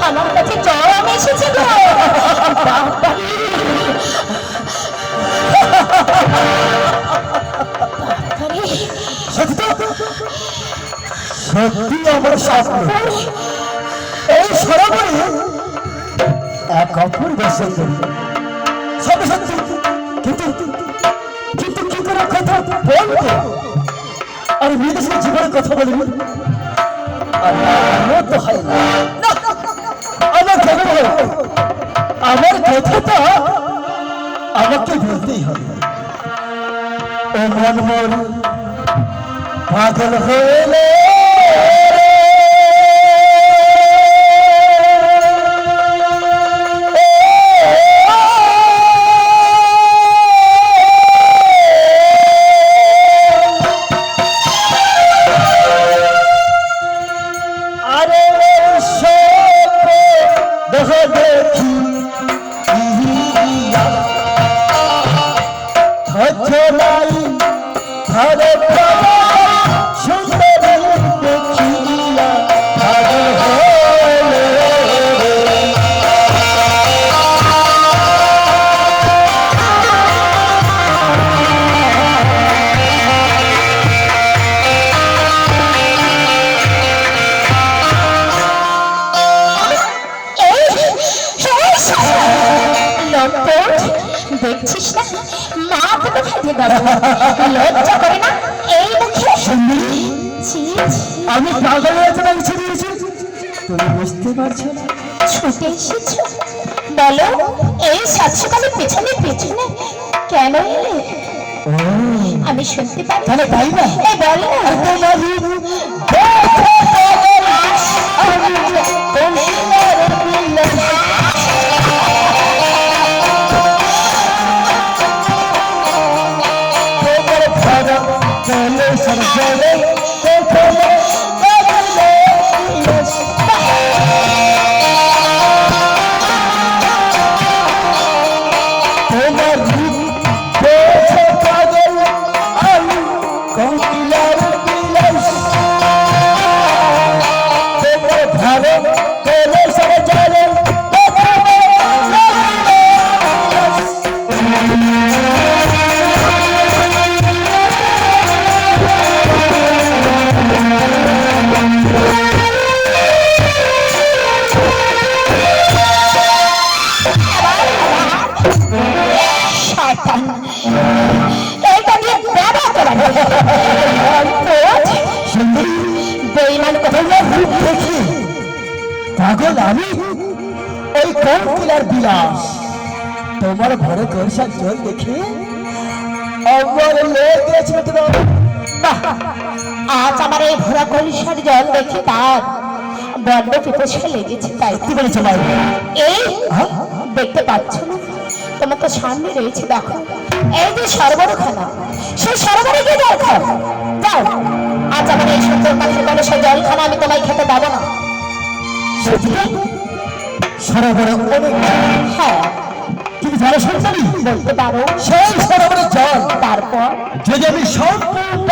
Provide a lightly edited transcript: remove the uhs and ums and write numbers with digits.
আমার কাছে জম এসেছে গো। সত্যি আমার স্বপ্ন এই সরোবরে এক অপূর্ব সুন্দরী সত্যি সত্যি, কিন্তু কিন্তু কি করে কথা বলবো? আর মেয়েদের সাথে জীবনের কথা বলিনি, আমার তো হয় না। আমার কথা আমার কথাটা আমাকে বলতেই হবে। ও মন মন পাগল হলে দেখছিস না মা তোকে খেতে দেবো, লজ্জা করে না এই মুখে? আমি পাগল হয়ে তোমাকে ছেড়ে দিয়েছি, তুমি বুঝতে পারছো না? ছুটে এসেছো বলো, এই সাতসকালের পেছনে পেছনে কেন এলে? আমি শুনতে পারি। তাহলে তাই না? এই বলো পাগল আমি? ওই কোকিলার বিলাস তোমার ঘরে কলসার জল দেখে আমার লেগেছে। আজ আমার এই ভরা কলসার জল দেখে তার বড্ড পিপাসা লেগেছে। তাই কি বলেছো ভাই? এই দেখতে পাচ্ছ না, তোমার তো সামনে রয়েছে, দেখো এই যে সরোবরখানা, সেই সরোবরে গিয়ে জল খাও। যাও, আজ আমার এই সুন্দর কাছে কলসার জলখানা আমি তোমায় খেতে দেবো না। সরোবরে অনেক, হ্যাঁ তুমি জানো সন্তানি বলতে পারো সেই সরোবরের জল তারপর যদি আমি সম্পূর্ণ